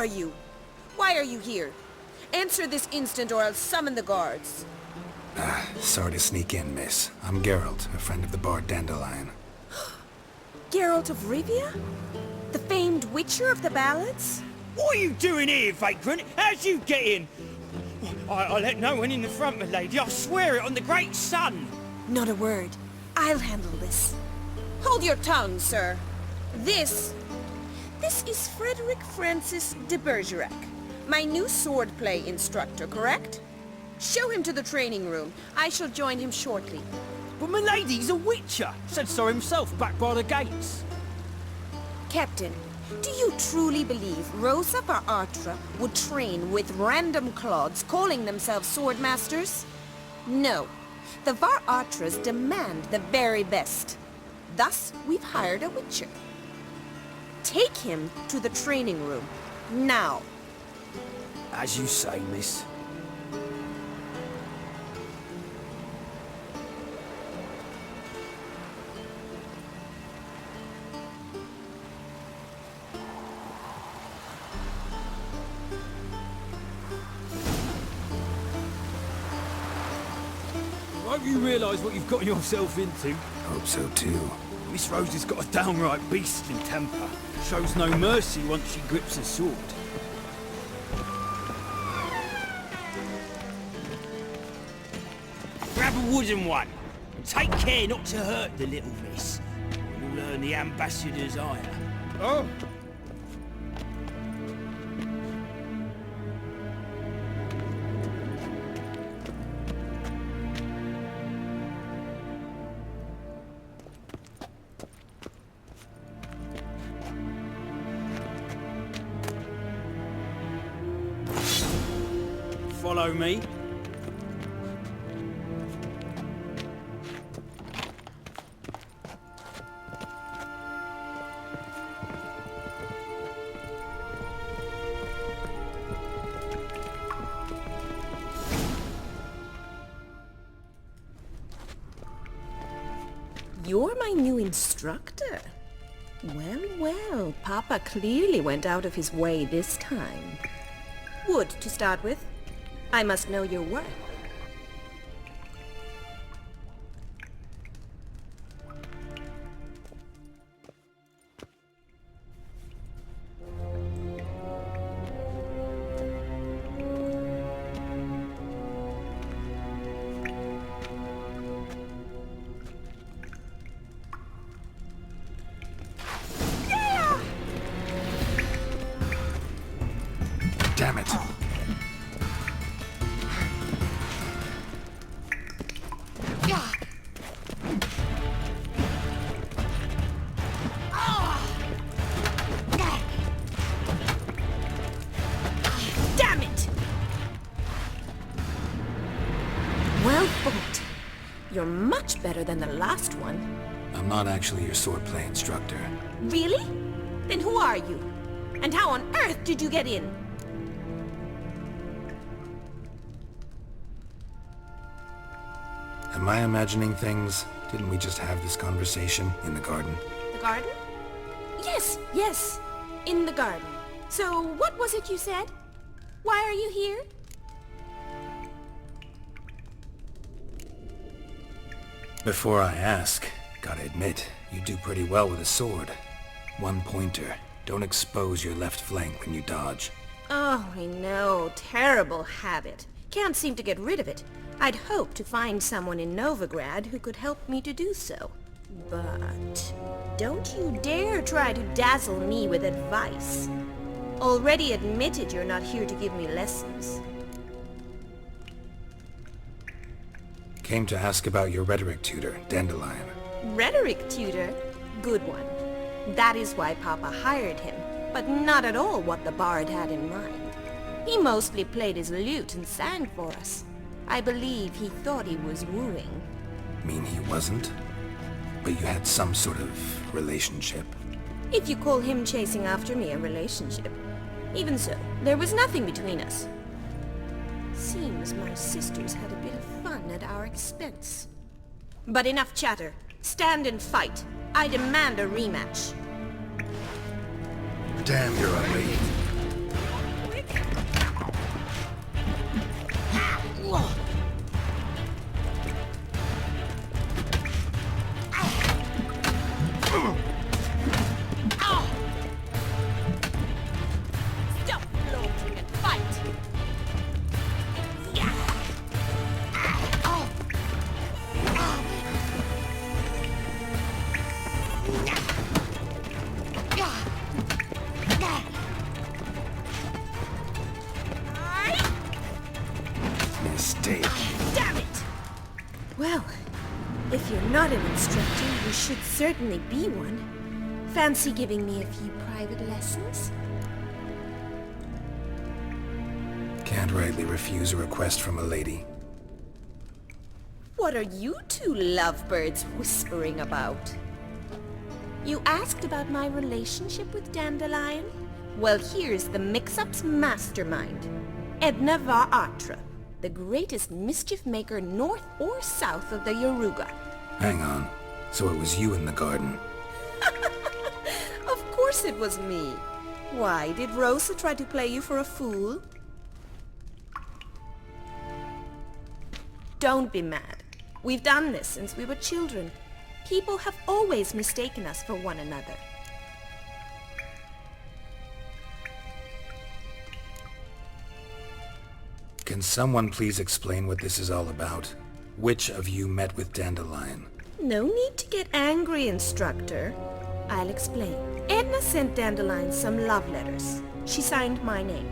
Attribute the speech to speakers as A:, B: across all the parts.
A: are you? Why are you here? Answer this instant or I'll summon the guards.
B: Sorry to sneak in, miss. I'm Geralt, a friend of the bard Dandelion.
A: Geralt of Rivia? The famed witcher of the ballads?
C: What are you doing here, vagrant? How'd you get in? I let no one in the front, my lady. I swear it on the great sun.
A: Not a word. I'll handle this. Hold your tongue, sir. This is Frederick Francis de Bergerac, my new swordplay instructor, correct? Show him to the training room. I shall join him shortly.
C: But my lady's a witcher. Said so himself back by the gates.
A: Captain, do you truly believe Rosa Var Attre would train with random clods calling themselves swordmasters? No. The Var Attres demand the very best. Thus, we've hired a witcher. Take him to the training room, now.
C: As you say, miss. I hope you realise what you've gotten yourself into.
B: Hope so too.
C: Miss Rose has got a downright beastly temper. Shows no mercy once she grips a sword. Grab a wooden one. Take care not to hurt the little miss. Or you'll earn the ambassador's ire. Oh. Follow me.
A: You're my new instructor. Well, well, Papa clearly went out of his way this time. Wood, to start with. I must know your worth.
B: Damn it.
A: Damn it! Well fought. You're much better than the last one.
B: I'm not actually your swordplay instructor.
A: Really? Then who are you? And how on earth did you get in?
B: Am I imagining things? Didn't we just have this conversation in the garden?
A: The garden? Yes, yes. In the garden. So, what was it you said? Why are you here?
B: Before I ask, gotta admit, you do pretty well with a sword. One pointer. Don't expose your left flank when you dodge.
A: Oh, I know. Terrible habit. Can't seem to get rid of it. I'd hoped to find someone in Novigrad who could help me to do so. But don't you dare try to dazzle me with advice. Already admitted you're not here to give me lessons.
B: Came to ask about your rhetoric tutor, Dandelion.
A: Rhetoric tutor? Good one. That is why Papa hired him, but not at all what the bard had in mind. He mostly played his lute and sang for us. I believe he thought he was wooing.
B: Mean he wasn't? But you had some sort of relationship?
A: If you call him chasing after me a relationship. Even so, there was nothing between us. Seems my sisters had a bit of fun at our expense. But enough chatter. Stand and fight. I demand a rematch.
B: Damn, you're ugly. mistake.
A: Damn it! Well, if you're not an instructor, you should certainly be one. Fancy giving me a few private lessons?
B: Can't rightly refuse a request from a lady.
A: What are you two lovebirds whispering about? You asked about my relationship with Dandelion? Well, here's the mix-up's mastermind. Edna Var Attre, the greatest mischief maker north or south of the Yaruga.
B: Hang on. So it was you in the garden?
A: Of course it was me. Why, did Rosa try to play you for a fool? Don't be mad. We've done this since we were children. People have always mistaken us for one another.
B: Can someone please explain what this is all about? Which of you met with Dandelion?
A: No need to get angry, instructor. I'll explain. Edna sent Dandelion some love letters. She signed my name.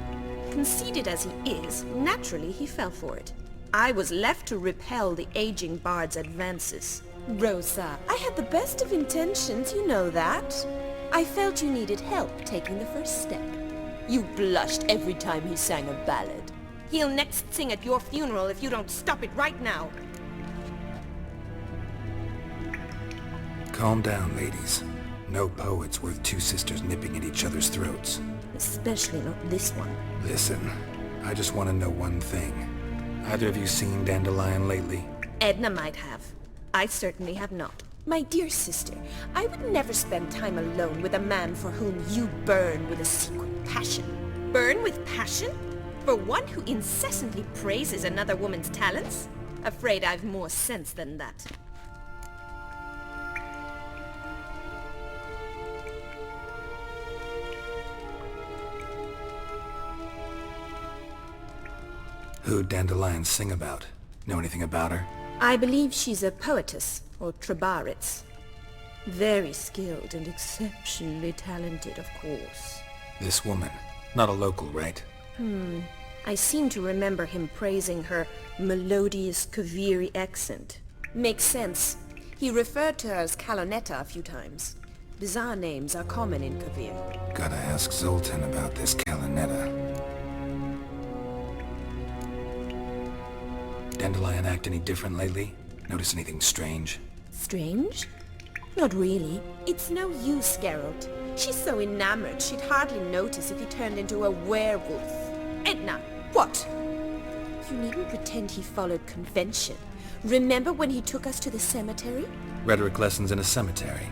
A: Conceited as he is, naturally he fell for it. I was left to repel the aging bard's advances. Rosa, I had the best of intentions, you know that. I felt you needed help taking the first step. You blushed every time he sang a ballad. He'll next sing at your funeral if you don't stop it right now.
B: Calm down, ladies. No poet's worth two sisters nipping at each other's throats.
A: Especially not this one.
B: Listen, I just want to know one thing. Either of you seen Dandelion lately?
A: Edna might have. I certainly have not. My dear sister, I would never spend time alone with a man for whom you burn with a secret passion. Burn with passion? For one who incessantly praises another woman's talents? Afraid I've more sense than that.
B: Who'd Dandelion sing about? Know anything about her?
A: I believe she's a poetess, or trabaritz. Very skilled and exceptionally talented, of course.
B: This woman. Not a local, right?
A: I seem to remember him praising her melodious Kaviri accent. Makes sense. He referred to her as Calonetta a few times. Bizarre names are common in Kavir.
B: Gotta ask Zoltan about this Calonetta. Dandelion act any different lately? Notice anything strange?
A: Strange? Not really. It's no use, Geralt. She's so enamored she'd hardly notice if he turned into a werewolf. Edna! What? You needn't pretend he followed convention. Remember when he took us to the cemetery?
B: Rhetoric lessons in a cemetery.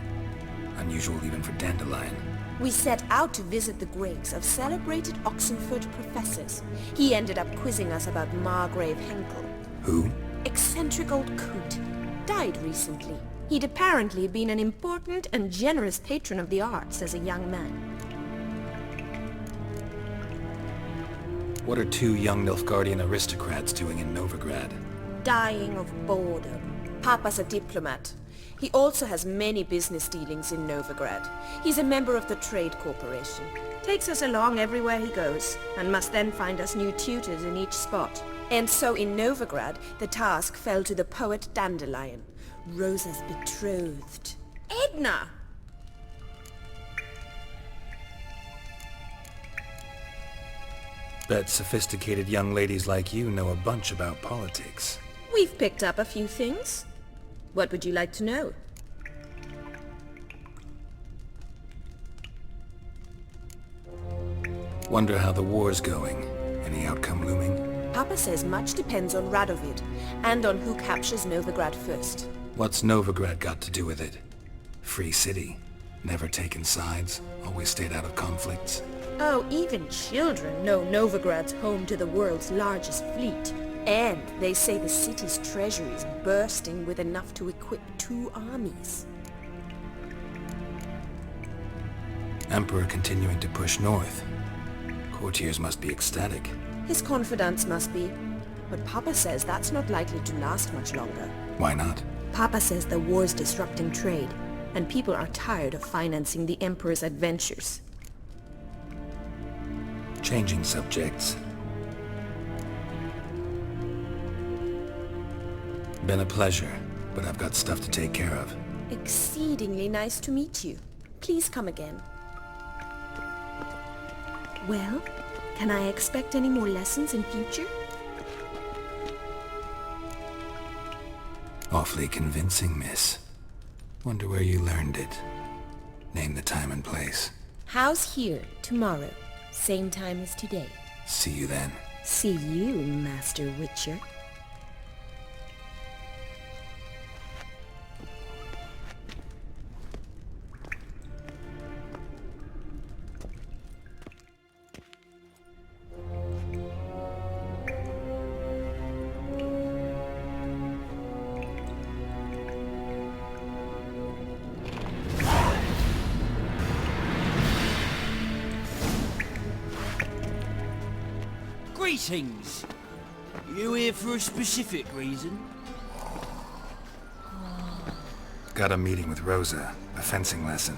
B: Unusual even for Dandelion.
A: We set out to visit the graves of celebrated Oxenford professors. He ended up quizzing us about Margrave Henkel.
B: Who?
A: Eccentric old coot. Died recently. He'd apparently been an important and generous patron of the arts as a young man.
B: What are two young Nilfgaardian aristocrats doing in Novigrad?
A: Dying of boredom. Papa's a diplomat. He also has many business dealings in Novigrad. He's a member of the Trade Corporation. Takes us along everywhere he goes, and must then find us new tutors in each spot. And so in Novigrad, the task fell to the poet Dandelion, Rosa's betrothed. Edna!
B: Bet sophisticated young ladies like you know a bunch about politics.
A: We've picked up a few things. What would you like to know?
B: Wonder how the war's going. Any outcome looming?
A: Papa says much depends on Radovid, and on who captures Novigrad first.
B: What's Novigrad got to do with it? Free city. Never taken sides. Always stayed out of conflicts.
A: Oh, even children know Novigrad's home to the world's largest fleet. And they say the city's treasury is bursting with enough to equip 2 armies.
B: Emperor continuing to push north. Courtiers must be ecstatic.
A: His confidants must be. But Papa says that's not likely to last much longer.
B: Why not?
A: Papa says the war's disrupting trade, and people are tired of financing the Emperor's adventures.
B: Changing subjects. Been a pleasure, but I've got stuff to take care of.
A: Exceedingly nice to meet you. Please come again. Well, can I expect any more lessons in future?
B: Awfully convincing, miss. Wonder where you learned it. Name the time and place.
A: House here, tomorrow. Same time as today.
B: See you then.
A: See you, Master Witcher.
C: Greetings. You here for a specific reason?
B: Got a meeting with Rosa. A fencing lesson.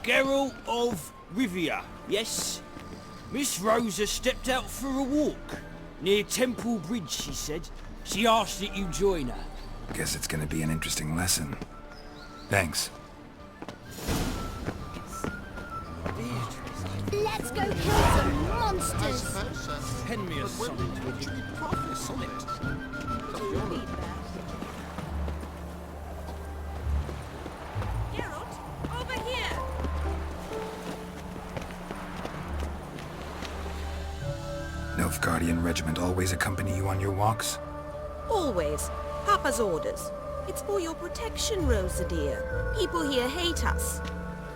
C: Geralt of Rivia, yes? Miss Rosa stepped out for a walk. Near Temple Bridge, she said. She asked that you join her.
B: Guess it's gonna be an interesting lesson. Thanks.
D: Let's go kill some monsters!
C: Pen me a sonnet.
A: Geralt, over here!
B: Nilfgaardian regiment always accompany you on your walks?
A: Always. Papa's orders. It's for your protection, Rosa dear. People here hate us.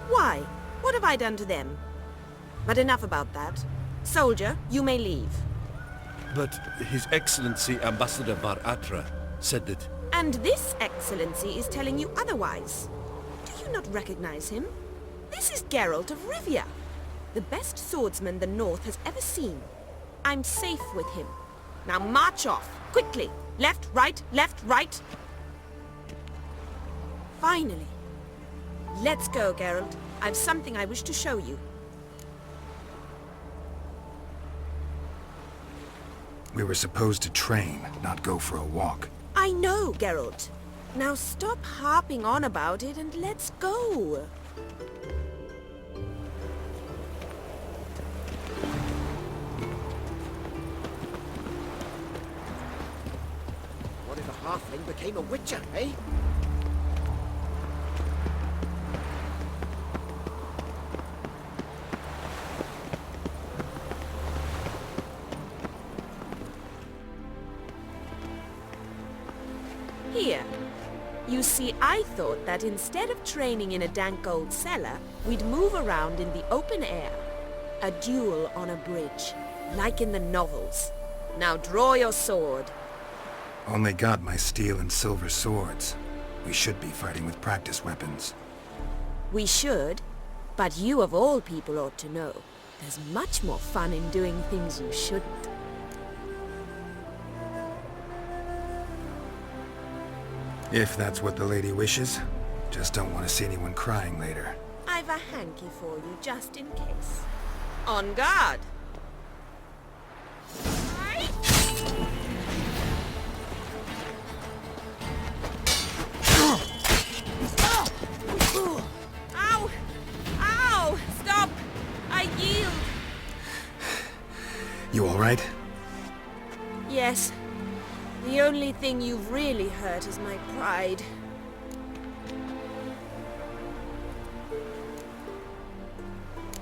A: Why? What have I done to them? But enough about that. Soldier, you may leave.
E: But His Excellency Ambassador Var Attre said that...
A: And this excellency is telling you otherwise. Do you not recognize him? This is Geralt of Rivia, the best swordsman the North has ever seen. I'm safe with him. Now march off, quickly. Left, right, left, right. Finally. Let's go, Geralt. I've something I wish to show you.
B: We were supposed to train, not go for a walk.
A: I know, Geralt. Now stop harping on about it and let's go.
F: What if a halfling became a witcher, eh?
A: Here. You see, I thought that instead of training in a dank old cellar, we'd move around in the open air. A duel on a bridge, like in the novels. Now draw your sword.
B: Only got my steel and silver swords. We should be fighting with practice weapons.
A: We should, but you of all people ought to know. There's much more fun in doing things you shouldn't.
B: If that's what the lady wishes. Just don't want to see anyone crying later.
A: I've a hanky for you, just in case. On guard! Ow! Ow! Stop! I yield!
B: You alright?
A: Yes. The only thing you've really hurt is my pride.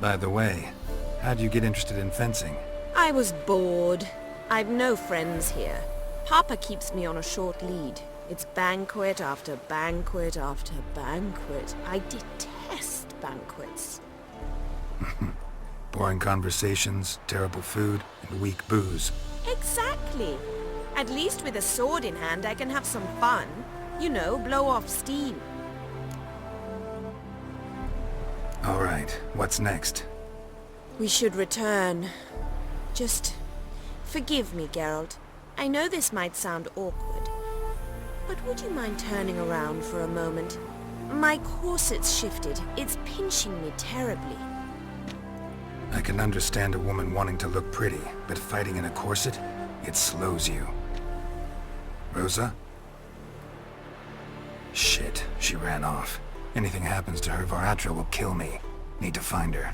B: By the way, how'd you get interested in fencing?
A: I was bored. I've no friends here. Papa keeps me on a short lead. It's banquet after banquet after banquet. I detest banquets.
B: Boring conversations, terrible food, and weak booze.
A: Exactly. At least with a sword in hand, I can have some fun. You know, blow off steam.
B: Alright, what's next?
A: We should return. Just forgive me, Geralt. I know this might sound awkward, but would you mind turning around for a moment? My corset's shifted. It's pinching me terribly.
B: I can understand a woman wanting to look pretty, but fighting in a corset, it slows you. Rosa? Shit, she ran off. Anything happens to her, Var Attre will kill me. Need to find her.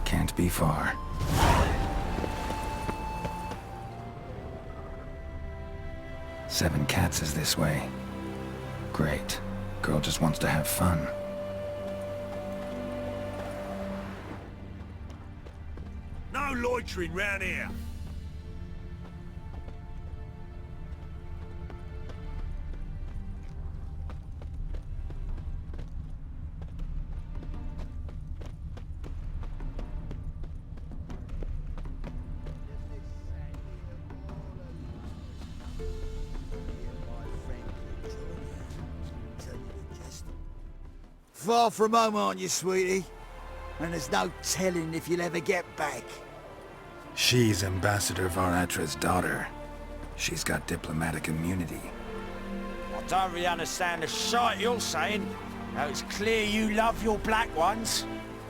B: Can't be far. Seven Cats is this way. Great. Girl just wants to have fun.
E: No loitering round here.
G: Far from home, aren't you, sweetie? And there's no telling if you'll ever get back.
B: She's Ambassador Var Attre's daughter. She's got diplomatic immunity.
C: I don't really understand the shite you're saying. Now it's clear you love your black ones.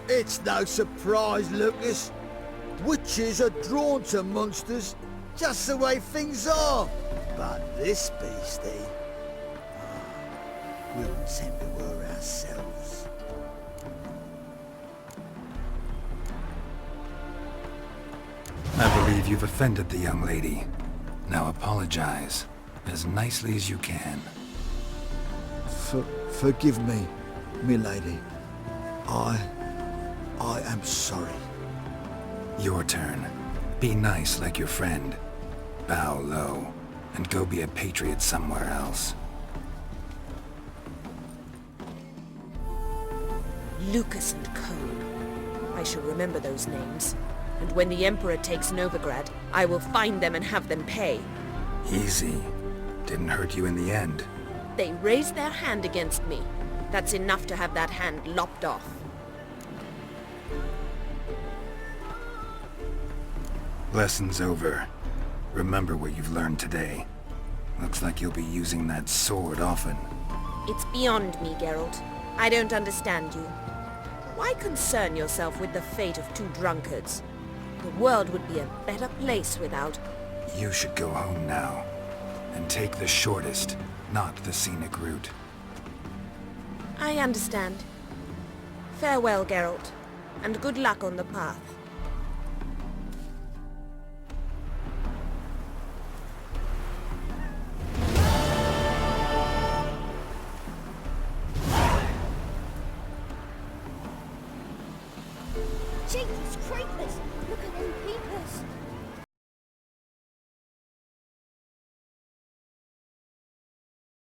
G: It's no surprise, Lucas. Witches are drawn to monsters, just the way things are. But this beastie... we wouldn't tend to her ourselves.
B: I believe you've offended the young lady. Now apologize, as nicely as you can.
G: Forgive me, milady. I am sorry.
B: Your turn. Be nice like your friend. Bow low, and go be a patriot somewhere else.
A: Lucas and Cole. I shall remember those names. And when the Emperor takes Novigrad, I will find them and have them pay.
B: Easy. Didn't hurt you in the end.
A: They raised their hand against me. That's enough to have that hand lopped off.
B: Lesson's over. Remember what you've learned today. Looks like you'll be using that sword often.
A: It's beyond me, Geralt. I don't understand you. Why concern yourself with the fate of two drunkards? The world would be a better place without...
B: You should go home now. And take the shortest, not the scenic route.
A: I understand. Farewell, Geralt, and good luck on the path.